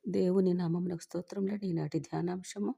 దేవుని నామమునకు స్తోత్రములు. ఈనాటి ధ్యానాంశము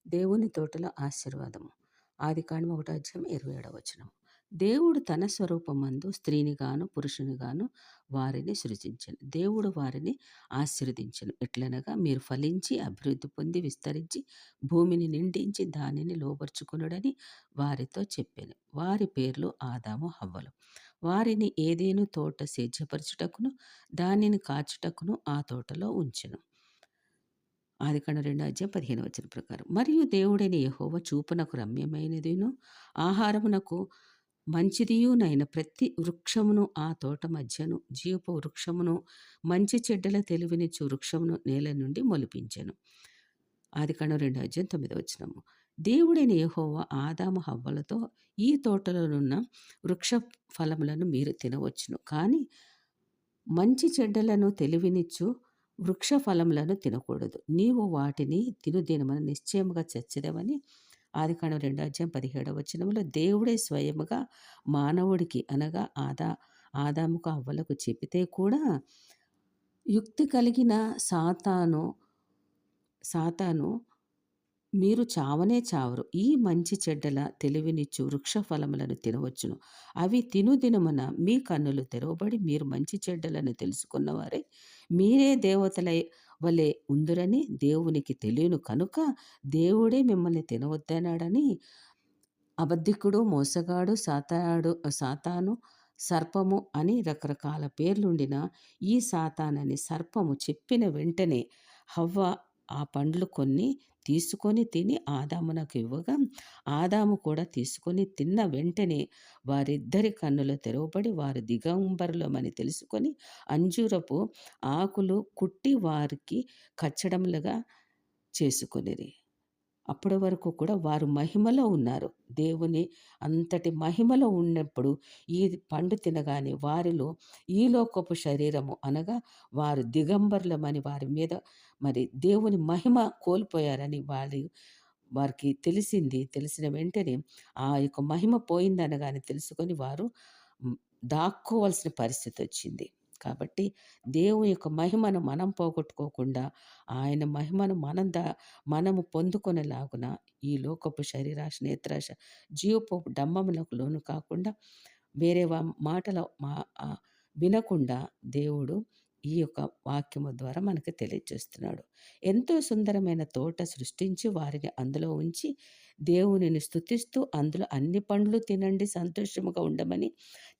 దేవుని తోటలో ఆశీర్వాదము. ఆదికాండము 1:27. దేవుడు తన స్వరూపమందు స్త్రీని గాను పురుషుని గాను వారిని సృజించెను. దేవుడు వారిని ఆశీర్వదించెను. ఎట్లనగా మీరు ఫలించి అభివృద్ధి పొంది విస్తరించి భూమిని నిండించి దానిని లోబర్చుకొనుడని వారితో చెప్పెను. వారి పేర్లు ఆదాము హవ్వలు. వారిని ఏదెను తోట సేద్యపరచుటకును దానిని కాచుటకును ఆ తోటలో ఉంచెను. ఆదికాండం 2:15 ప్రకారం. మరియు దేవుడైన యెహోవా చూపునకు రమ్యమైనదిను ఆహారమునకు మంచిదియునైన ప్రతి వృక్షమును ఆ తోట మధ్యను జీవపు వృక్షమును మంచి చెడ్డల తెలివినిచ్చు వృక్షమును నేల నుండి మొలిపించెను. ఆదికాండం 2:9. దేవుడైన యెహోవా ఆదాము హవ్వలతో ఈ తోటలోనున్న వృక్ష ఫలములను మీరు తినవచ్చును, కానీ మంచి చెడ్డలను తెలివినిచ్చు వృక్ష ఫలములను తినకూడదు. నీవు వాటిని తినుదినమున నిశ్చయముగా చచ్చెదవని ఆదికాండం 2:17 దేవుడే స్వయముగా మానవుడికి అనగా ఆదాముకు హవ్వలకు చెప్పితే కూడా యుక్తి కలిగిన సాతాను మీరు చావనే చావరు. ఈ మంచి చెడ్డల తెలివినిచ్చు వృక్ష ఫలములను తినవచ్చును. అవి తినుదినమున మీ కన్నులు తెరవబడి మీరు మంచి చెడ్డలను తెలుసుకున్నవారే మీరే దేవతల వలె ఉందురని దేవునికి తెలియను కనుక దేవుడే మిమ్మల్ని తినవద్దన్నాడని అబద్ధికుడు, మోసగాడు, సాతాను, సర్పము అని రకరకాల పేర్లుండిన ఈ సాతానని సర్పము చెప్పిన వెంటనే హవ్వ ఆ పండ్లు కొన్ని తీసుకొని తిని ఆదామునకు ఇవ్వగా ఆదాము కూడా తీసుకొని తిన్న వెంటనే వారిద్దరి కన్నులు తెరవబడి వారు దిగంబరులమని తెలుసుకొని అంజూరపు ఆకులు కుట్టి వారికి కచ్చడములుగా చేసుకొనిరి. అప్పటి వరకు కూడా వారు మహిమలో ఉన్నారు. దేవుని అంతటి మహిమలో ఉన్నప్పుడు ఈ పండు తినగానే వారిలో ఈ లోకపు శరీరము అనగా వారు దిగంబరులమని వారి మీద మరి దేవుని మహిమ కోల్పోయారని వారికి తెలిసిన వెంటనే ఆ యొక్క మహిమ పోయిందనగానే తెలుసుకొని వారు దాక్కోవలసిన పరిస్థితి వచ్చింది. కాబట్టి దేవుని యొక్క మహిమను మనం పోగొట్టుకోకుండా ఆయన మహిమను మనము పొందుకొనేలాగున ఈ లోకపు శరీరాశ, నేత్రాశ, జీవపు డంబములకు లోను కాకుండా వేరే మాటలు వినకుండా దేవుడు ఈ యొక్క వాక్యము ద్వారా మనకు తెలియజేస్తున్నాడు. ఎంతో సుందరమైన తోట సృష్టించి వారిని అందులో ఉంచి దేవునిని స్తుతిస్తూ అందులో అన్ని పండ్లు తినండి సంతోషముగా ఉండమని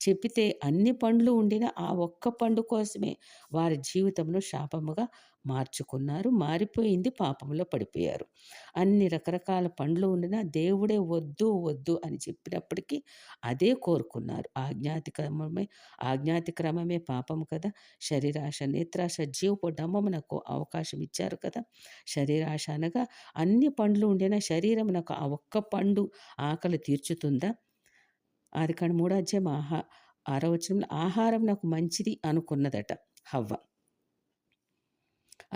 చెప్పితే అన్ని పండ్లు ఉండిన ఆ ఒక్క పండు కోసమే వారి జీవితంలో శాపముగా మార్చుకున్నారు. మారిపోయింది, పాపంలో పడిపోయారు. అన్ని రకరకాల పండ్లు ఉండినా దేవుడే వద్దు వద్దు అని చెప్పినప్పటికీ అదే కోరుకున్నారు. ఆజ్ఞాతిక్రమమే పాపము కదా. శరీరాశ, నేత్రాశ, జీవపు డంబమునకు అవకాశం ఇచ్చారు కదా. శరీరాశ అనగా అన్ని పండ్లు ఉండిన శరీరమునకు ఆ ఒక్క పండు ఆకలి తీర్చుతుందా? ఆదికాండం 3:6 ఆహారం నాకు మంచిది అనుకున్నదట హవ్వ.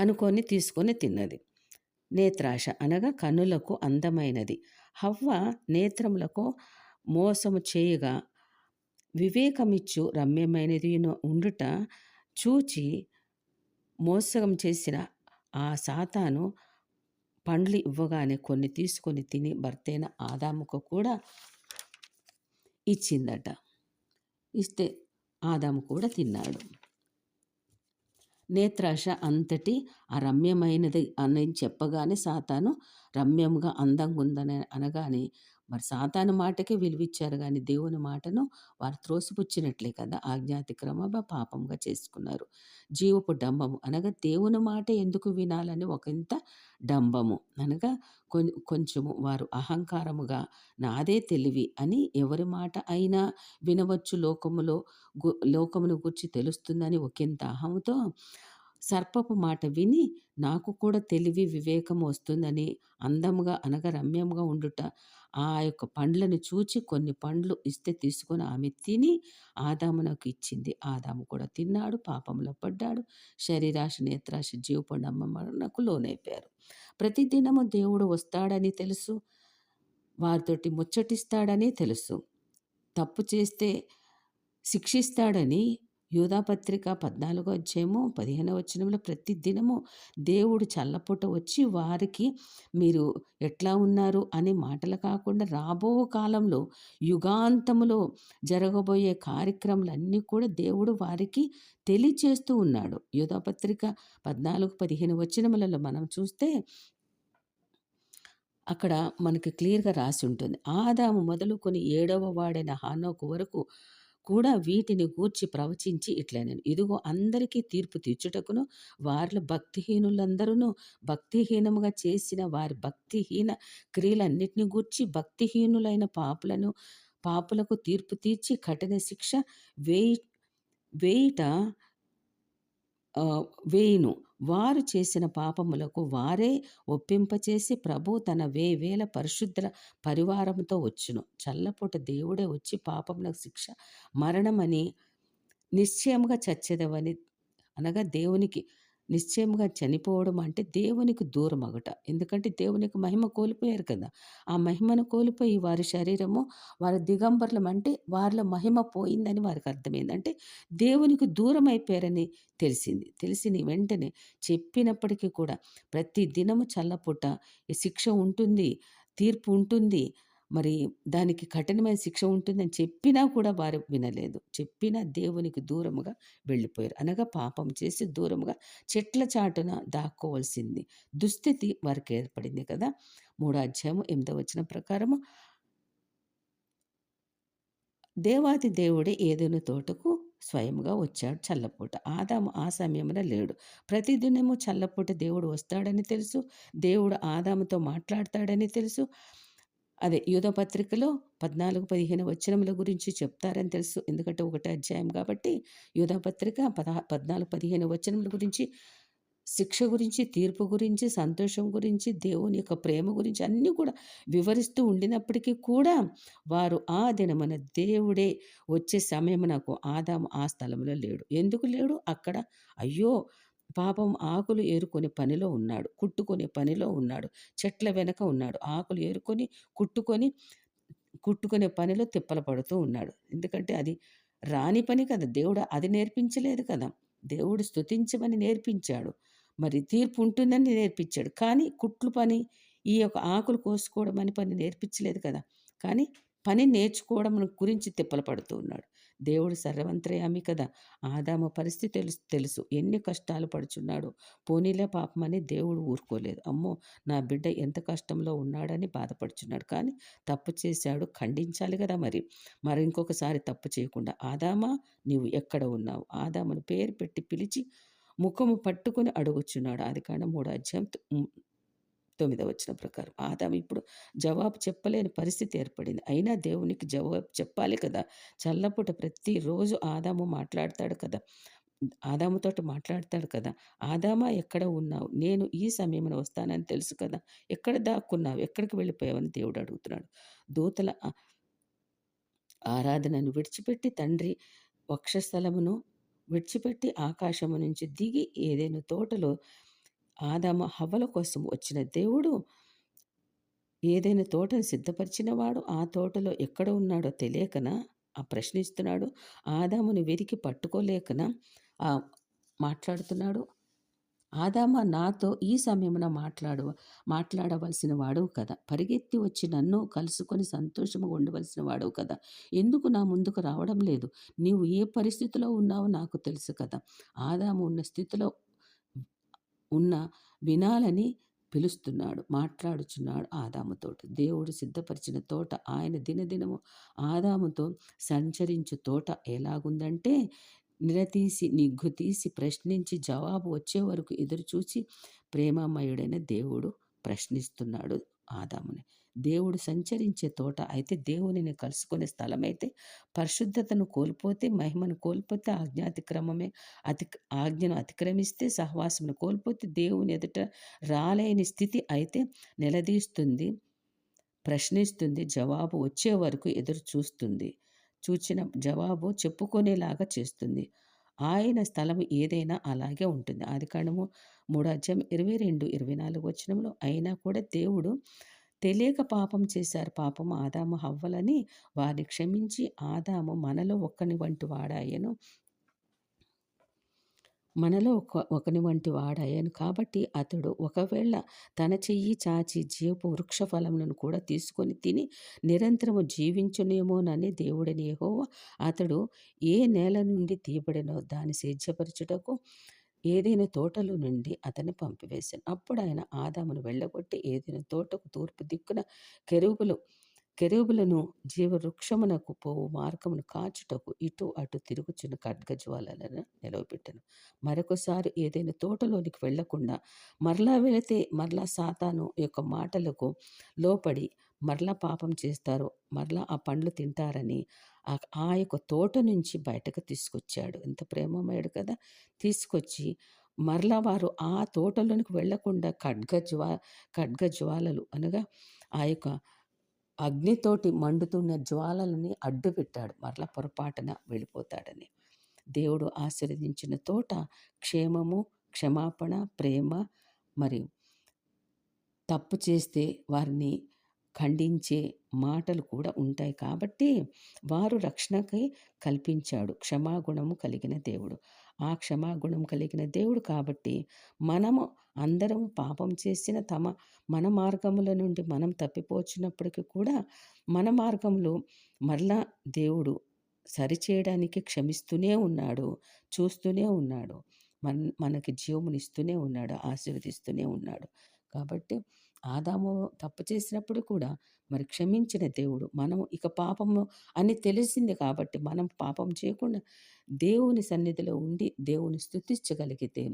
అనుకొని తీసుకొని తిన్నది. నేత్రాశ అనగా కన్నులకు అందమైనది. హవ్వ నేత్రములకు మోసము చేయగా వివేకమిచ్చు రమ్యమైనది ఉండుట చూచి మోసం చేసిన ఆ సాతాను పండ్లు ఇవ్వగానే కొన్ని తీసుకొని తిని భర్తైన ఆదాముకు కూడా ఇచ్చిందట. ఇస్తే ఆదాము కూడా తిన్నాడు. నేత్రాశ అంతటి రమ్యమైనది అని చెప్పగానే సాతాను రమ్యంగా అందంగా ఉందని అనగానే మరి సాతాను మాటకే విలువిచ్చారు, కానీ దేవుని మాటను వారు త్రోసిపుచ్చినట్లే కదా. ఆజ్ఞాతిక్రమ పాపంగా చేసుకున్నారు. జీవపు డంబము అనగా దేవుని మాట ఎందుకు వినాలని ఒకంత డంబము అనగా కొంచెము వారు అహంకారముగా నాదే తెలివి అని ఎవరి మాట అయినా వినవచ్చు, లోకమును గురించి తెలుస్తుందని ఒకంత అహముతో సర్పపు మాట విని నాకు కూడా తెలివి వివేకం వస్తుందని అందముగా అనగా రమ్యంగా ఉండుట ఆ యొక్క పండ్లను చూచి కొన్ని పండ్లు ఇస్తే తీసుకొని ఆమె తిని ఆదామునకు ఇచ్చింది. ఆదాము కూడా తిన్నాడు, పాపంలో పడ్డాడు. శరీరాశ, నేత్రాశ, జీవపు డంబమునకు లోనైపోయారు. ప్రతిదినము దేవుడు వస్తాడని తెలుసు, వారితోటి ముచ్చటిస్తాడని తెలుసు, తప్పు చేస్తే శిక్షిస్తాడని యూదాపత్రిక 14 అధ్యాయము 15 వచనంలో ప్రతి దినము దేవుడు చల్లపూట వచ్చి వారికి మీరు ఎట్లా ఉన్నారు అనే మాటలు కాకుండా రాబో కాలంలో యుగాంతములో జరగబోయే కార్యక్రమాలన్నీ కూడా దేవుడు వారికి తెలియచేస్తూ ఉన్నాడు. యూదాపత్రిక 14, 15 వచనములలో మనం చూస్తే అక్కడ మనకి క్లియర్‌గా రాసి ఉంటుంది. ఆదాము మొదలుకొని ఏడవ వాడైన హానోకు వరకు కూడా వీటిని గూర్చి ప్రవచించి ఇట్లనెను. ఇదిగో అందరికీ తీర్పు తీర్చుటకును వారిలో భక్తిహీనులందరూను భక్తిహీనముగా చేసిన వారి భక్తిహీన క్రియలన్నిటిని గూర్చి భక్తిహీనులైన పాపులకు తీర్పు తీర్చి కఠిన శిక్ష వేయి వేయుట వేయును. వారు చేసిన పాపములకు వారే ఒప్పింపచేసి ప్రభువు తన వేవేల పరిశుద్ధుల పరివారముతో వచ్చును. చల్లపూట దేవుడే వచ్చి పాపమునకు శిక్ష మరణమని నిశ్చయముగా చచ్చెదవని అనగా దేవునికి నిశ్చయముగా చనిపోవడం అంటే దేవునికి దూరమగుట. ఎందుకంటే దేవునికి మహిమ కోల్పోయారు కదా! ఆ మహిమను కోల్పోయి వారి శరీరము వారి దిగంబరులం అంటే వారిలో మహిమ పోయిందని వారికి అర్థమైంది. అంటే దేవునికి దూరం అయిపోయారని తెలిసింది. తెలిసిన వెంటనే చెప్పినప్పటికీ కూడా ప్రతి దినము చల్లపూట ఈ శిక్ష ఉంటుంది, తీర్పు ఉంటుంది. మరి దానికి కఠినమైన శిక్ష ఉంటుందని చెప్పినా కూడా వారు వినలేదు. చెప్పినా దేవునికి దూరముగా వెళ్ళిపోయారు. అనగా పాపం చేసి దూరముగా చెట్ల చాటున దాక్కోవలసింది దుస్థితి వారికి ఏర్పడింది కదా! 3 అధ్యాయము 8 వచనం ప్రకారము దేవాతి దేవుడే ఏదెను తోటకు స్వయంగా వచ్చాడు చల్లపూట. ఆదాము ఆ సమయమున లేడు. ప్రతిదినము చల్లపూట దేవుడు వస్తాడని తెలుసు. దేవుడు ఆదాముతో మాట్లాడతాడని తెలుసు. అదే యూదా పత్రికలో 14, 15 వచనముల గురించి చెప్తారని తెలుసు. ఎందుకంటే ఒకటే అధ్యాయం కాబట్టి యూదా పత్రిక 14, 15 వచనముల గురించి శిక్ష గురించి, తీర్పు గురించి, సంతోషం గురించి, దేవుని యొక్క ప్రేమ గురించి అన్నీ కూడా వివరిస్తూ ఉండినప్పటికీ కూడా వారు ఆ దినమున దేవుడే వచ్చే సమయమునకు ఆదాము ఆ స్థలంలో లేడు. ఎందుకు లేడు? అక్కడ అయ్యో! పాపం ఆకులు ఏరుకునే పనిలో ఉన్నాడు. కుట్టుకునే పనిలో ఉన్నాడు. చెట్ల వెనక ఉన్నాడు. ఆకులు ఏరుకొని, కుట్టుకొని, కుట్టుకునే పనిలో తిప్పలు పడుతూ ఉన్నాడు. ఎందుకంటే అది రాని పని కదా! దేవుడు అది నేర్పించలేదు కదా! దేవుడు స్తుతించమని నేర్పించాడు. మరి తీర్పు ఉంటుందని నేర్పించాడు. కానీ కుట్లు పని, ఈ యొక్క ఆకులు కోసుకోవడం అని పని నేర్పించలేదు కదా! కానీ పని నేర్చుకోవడం గురించి తిప్పలు పడుతూ ఉన్నాడు. దేవుడు సర్వమంతర్యామి కదా! ఆదాము పరిస్థితి తెలుసు. ఎన్ని కష్టాలు పడుచున్నాడో. పోనీలే పాపమని దేవుడు ఊరుకోలేదు. అమ్మో! నా బిడ్డ ఎంత కష్టంలో ఉన్నాడని బాధపడుచున్నాడు. కానీ తప్పు చేశాడు, ఖండించాలి కదా మరి. మరి ఇంకొకసారి తప్పు చేయకుండా ఆదామా నీవు ఎక్కడ ఉన్నావు? ఆదామును పేరు పెట్టి పిలిచి ముఖము పట్టుకొని అడుగుచున్నాడు. ఆదికాండం 3 అధ్యాయం 9 వచనం ప్రకారం. ఆదాము ఇప్పుడు జవాబు చెప్పలేని పరిస్థితి ఏర్పడింది. అయినా దేవునికి జవాబు చెప్పాలి కదా! చల్లపూట ప్రతిరోజు ఆదాము మాట్లాడతాడు కదా! ఆదాముతోటి మాట్లాడతాడు కదా! ఆదామా ఎక్కడ ఉన్నావు? నేను ఈ సమయమున వస్తానని తెలుసు కదా! ఎక్కడ దాక్కున్నావు? ఎక్కడికి వెళ్ళిపోయావని దేవుడు అడుగుతున్నాడు. దూతల ఆరాధనను విడిచిపెట్టి తండ్రి వక్షస్థలమును విడిచిపెట్టి ఆకాశము నుంచి దిగి ఏదైనా తోటలో ఆదాము హవ్వల కోసం వచ్చిన దేవుడు ఏదైనా తోటను సిద్ధపరిచినవాడు ఆ తోటలో ఎక్కడ ఉన్నాడో తెలియకనా ప్రశ్నిస్తున్నాడు. ఆదామును వెతికి పట్టుకోలేకనా మాట్లాడుతున్నాడు. ఆదామా నాతో ఈ సమయమున మాట్లాడవలసిన వాడవు కదా! పరిగెత్తి వచ్చి నన్ను కలుసుకొని సంతోషముగా ఉండవలసిన వాడవు కదా! ఎందుకు నా ముందుకు రావడం లేదు? నీవు ఏ పరిస్థితిలో ఉన్నావో నాకు తెలుసు కదా! ఆదాము ఉన్న స్థితిలో ఉన్న వినాలని పిలుస్తున్నాడు. మాట్లాడుచున్నాడు ఆదాముతోటి. దేవుడు సిద్ధపరిచిన తోట ఆయన దినదినము ఆదాముతో సంచరించు తోట ఎలాగుందంటే నిలదీసి, నిగ్గుతీసి, ప్రశ్నించి జవాబు వచ్చే వరకు ఎదురుచూచి ప్రేమమయుడైన దేవుడు ప్రశ్నిస్తున్నాడు ఆదాముని. దేవుడు సంచరించే తోట అయితే దేవునిని కలుసుకునే స్థలమైతే పరిశుద్ధతను కోల్పోతే, మహిమను కోల్పోతే, ఆజ్ఞను అతిక్రమిస్తే, సహవాసమును కోల్పోతే, దేవుని ఎదుట రాలేని స్థితి అయితే నిలదీస్తుంది, ప్రశ్నిస్తుంది, జవాబు వచ్చే వరకు ఎదురు చూస్తుంది. చూచిన జవాబు చెప్పుకునేలాగా చేస్తుంది. ఆయన స్థలం ఏదైనా అలాగే ఉంటుంది. ఆదికాండము 3 అధ్యాయం 22, 24 వచనంలో అయినా కూడా దేవుడు తెలియక పాపం చేశారు. పాపము ఆదాము హవ్వలని వారిని క్షమించి ఆదాము మనలో ఒక్కని వంటి వాడాయను. మనలో ఒకని వంటి వాడయ్యాను కాబట్టి అతడు ఒకవేళ తన చెయ్యి చాచి జీవపు వృక్ష ఫలములను కూడా తీసుకొని తిని నిరంతరము జీవించునేమోనని దేవుడైన యెహోవా అతడు ఏ నేల నుండి తీయబడినో దాన్ని సేద్యపరచుటకు ఏదైనా తోటలో నుండి అతన్ని పంపివేశాను. అప్పుడు ఆయన ఆదామును వెళ్ళగొట్టి ఏదైనా తోటకు తూర్పు దిక్కున కెరూబులు కెరూబులను జీవవృక్షమునకు పోవు మార్గమును కాచుటకు ఇటు అటు తిరుగుచున్న ఖడ్గజ్వాలలను నిలవబెట్టెను. మరొకసారి ఏదైనా తోటలోనికి వెళ్ళకుండా మరలా వెళితే మరలా సాతాను యొక్క మాటలకు లోపడి మరలా పాపం చేస్తారు. మరలా ఆ పండ్లు తింటారని ఆ యొక్క తోట నుంచి బయటకు తీసుకొచ్చాడు. ఎంత ప్రేమమయుడు కదా! తీసుకొచ్చి మరలా వారు ఆ తోటలోనికి వెళ్ళకుండా ఖడ్గజ్వాలలు అనగా ఆ యొక్క అగ్నితోటి మండుతున్న జ్వాలలని అడ్డుపెట్టాడు. మరలా పొరపాటున వెళ్ళిపోతాడని. దేవుడు ఆశీర్వదించిన తోట క్షేమము, క్షమాపణ, ప్రేమ మరియు తప్పు చేస్తే వారిని ఖండించే మాటలు కూడా ఉంటాయి కాబట్టి వారు రక్షణకై కల్పించాడు. క్షమాగుణము కలిగిన దేవుడు. ఆ క్షమాగుణం కలిగిన దేవుడు కాబట్టి మనము అందరం పాపం చేసిన మన మార్గముల నుండి మనం తప్పిపోచినప్పటికీ కూడా మన మార్గంలో మరలా దేవుడు సరిచేయడానికి క్షమిస్తూనే ఉన్నాడు. చూస్తూనే ఉన్నాడు. మనకి జీవమునిస్తూనే ఉన్నాడు. ఆశీర్వదిస్తూనే ఉన్నాడు. కాబట్టి ఆదాము తప్పు చేసినప్పుడు కూడా మరి క్షమించిన దేవుడు. మనం ఇక పాపము అని తెలిసింది కాబట్టి మనం పాపం చేయకుండా దేవుని సన్నిధిలో ఉండి దేవుని స్తుతించగలిగితే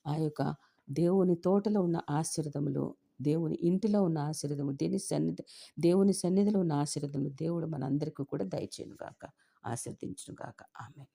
ఆ యొక్క దేవుని తోటలో ఉన్న ఆశీర్వాదములు, దేవుని ఇంటిలో ఉన్న ఆశీర్వాదము, దేవుని సన్నిధిలో ఉన్న ఆశీర్వాదములు దేవుడు మనందరికీ కూడా దయచేయును గాక, ఆశీర్వదించును గాక. ఆమేన్.